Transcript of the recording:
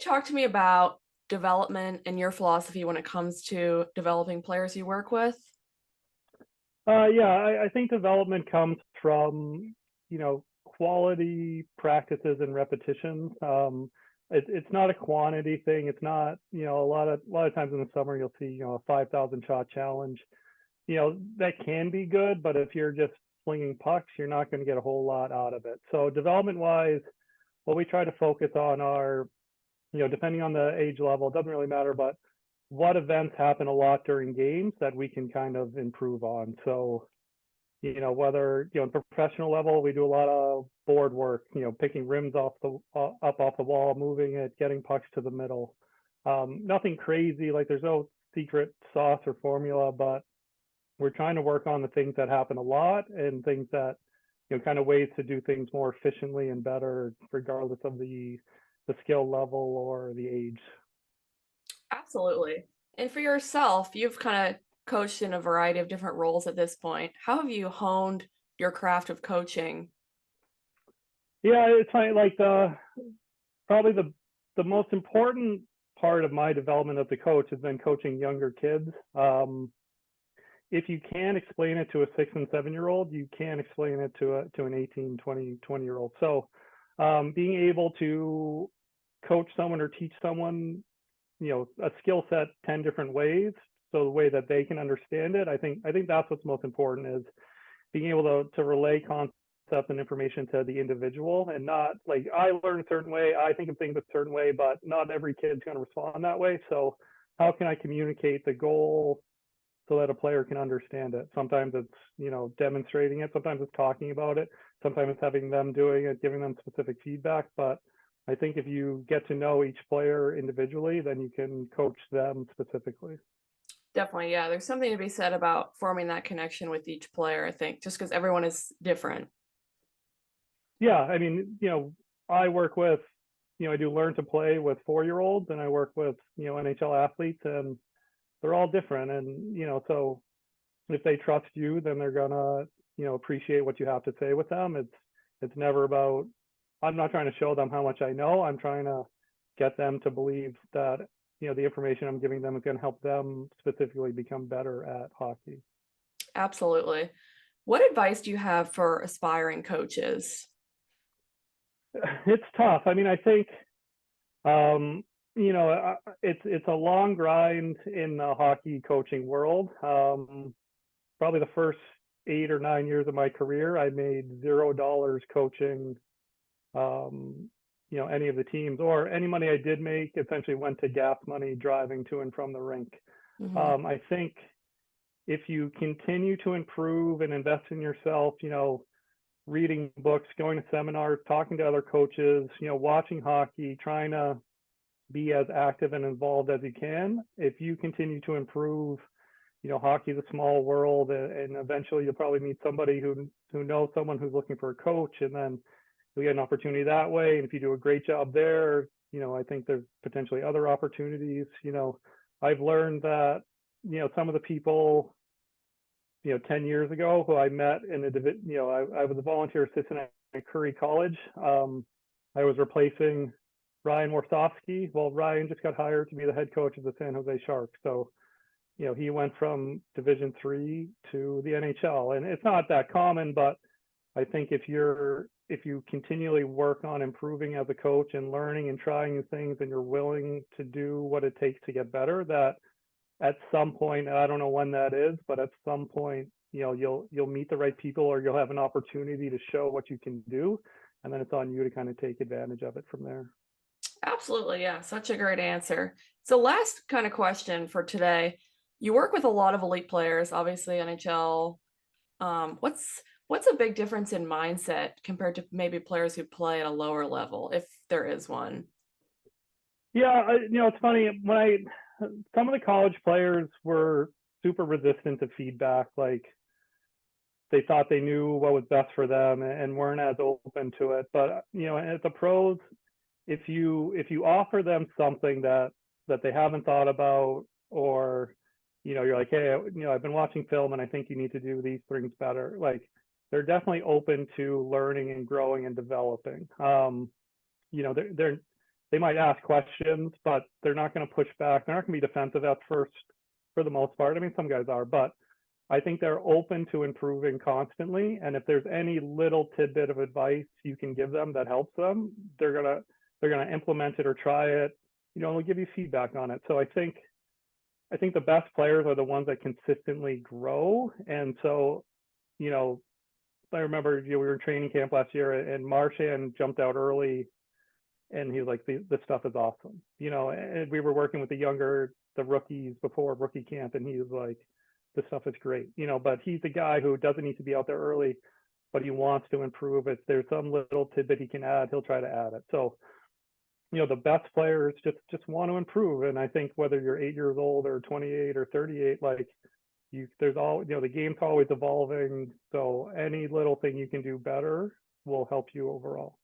talk to me about development and your philosophy when it comes to developing players you work with? I think development comes from, quality practices and repetitions. It's not a quantity thing. It's not, a lot of times in the summer you'll see, a 5,000 shot challenge. That can be good, but if you're just flinging pucks, you're not going to get a whole lot out of it. So development wise, what we try to focus on are, depending on the age level, it doesn't really matter, but what events happen a lot during games that we can kind of improve on. So, whether, on professional level, we do a lot of board work, picking rims up off the wall, moving it, getting pucks to the middle. Nothing crazy, like there's no secret sauce or formula, but we're trying to work on the things that happen a lot and things that, kind of ways to do things more efficiently and better, regardless of the skill level or the age. Absolutely. And for yourself, you've kind of coached in a variety of different roles at this point. How have you honed your craft of coaching? Yeah, it's funny, like probably the most important part of my development as a coach has been coaching younger kids. If you can explain it to a 6 and 7 year old, you can explain it to an 18, 20 year old. So being able to coach someone or teach someone, a skill set 10 different ways, so the way that they can understand it, I think that's what's most important, is being able to relay concepts and information to the individual, and not like, I learn a certain way, I think of things a certain way, but not every kid's going to respond that way. So how can I communicate the goal so that a player can understand it? Sometimes it's, demonstrating it, sometimes it's talking about it, sometimes it's having them doing it, giving them specific feedback. But I think if you get to know each player individually, then you can coach them specifically. Definitely, yeah. There's something to be said about forming that connection with each player, I think, just because everyone is different. Yeah, I mean, I work with, I do learn to play with 4 year olds, and I work with, NHL athletes, and they're all different. And, so if they trust you, then they're gonna, appreciate what you have to say with them. It's never about, I'm not trying to show them how much I know. I'm trying to get them to believe that, the information I'm giving them is going to help them specifically become better at hockey. Absolutely. What advice do you have for aspiring coaches? It's tough. I mean, I think, um, it's a long grind in the hockey coaching world. Probably the first 8 or 9 years of my career, I made $0 coaching, any of the teams, or any money I did make essentially went to gas money driving to and from the rink. Hmm. I think if you continue to improve and invest in yourself, reading books, going to seminars, talking to other coaches, watching hockey, trying to be as active and involved as you can. If you continue to improve, hockey's a small world, and eventually you'll probably meet somebody who knows someone who's looking for a coach, and then you'll get an opportunity that way. And if you do a great job there, I think there's potentially other opportunities. I've learned that, some of the people, 10 years ago who I met in a division, I was a volunteer assistant at Curry College. I was replacing Ryan Warsofsky. Well, Ryan just got hired to be the head coach of the San Jose Sharks. So, he went from Division 3 to the NHL, and it's not that common, but I think if you continually work on improving as a coach and learning and trying new things, and you're willing to do what it takes to get better, that at some point, and I don't know when that is, but at some point, you'll meet the right people, or you'll have an opportunity to show what you can do, and then it's on you to kind of take advantage of it from there. Absolutely, yeah. Such a great answer. So, last kind of question for today. You work with a lot of elite players, obviously NHL. What's a big difference in mindset compared to maybe players who play at a lower level, if there is one? Yeah, it's funny, some of the college players were super resistant to feedback. Like, they thought they knew what was best for them and weren't as open to it. But at the pros, if you offer them something that they haven't thought about, or you're like, hey, I've been watching film and I think you need to do these things better. Like, they're definitely open to learning and growing and developing. They're they might ask questions, but they're not going to push back. They're not going to be defensive at first for the most part. I mean, some guys are, but I think they're open to improving constantly. And if there's any little tidbit of advice you can give them that helps them, they're gonna implement it or try it. You know, and they'll give you feedback on it. So I think the best players are the ones that consistently grow. And so, you know, I remember, you know, we were in training camp last year and Marchand jumped out early and he was like, this stuff is awesome. You know, and we were working with the rookies before rookie camp, and he was like, this stuff is great. You know, but he's a guy who doesn't need to be out there early, but he wants to improve. If there's some little tidbit he can add, he'll try to add it. So, you know, the best players just want to improve. And I think whether you're 8 years old or 28 or 38, like there's all, you know, the game's always evolving. So any little thing you can do better will help you overall.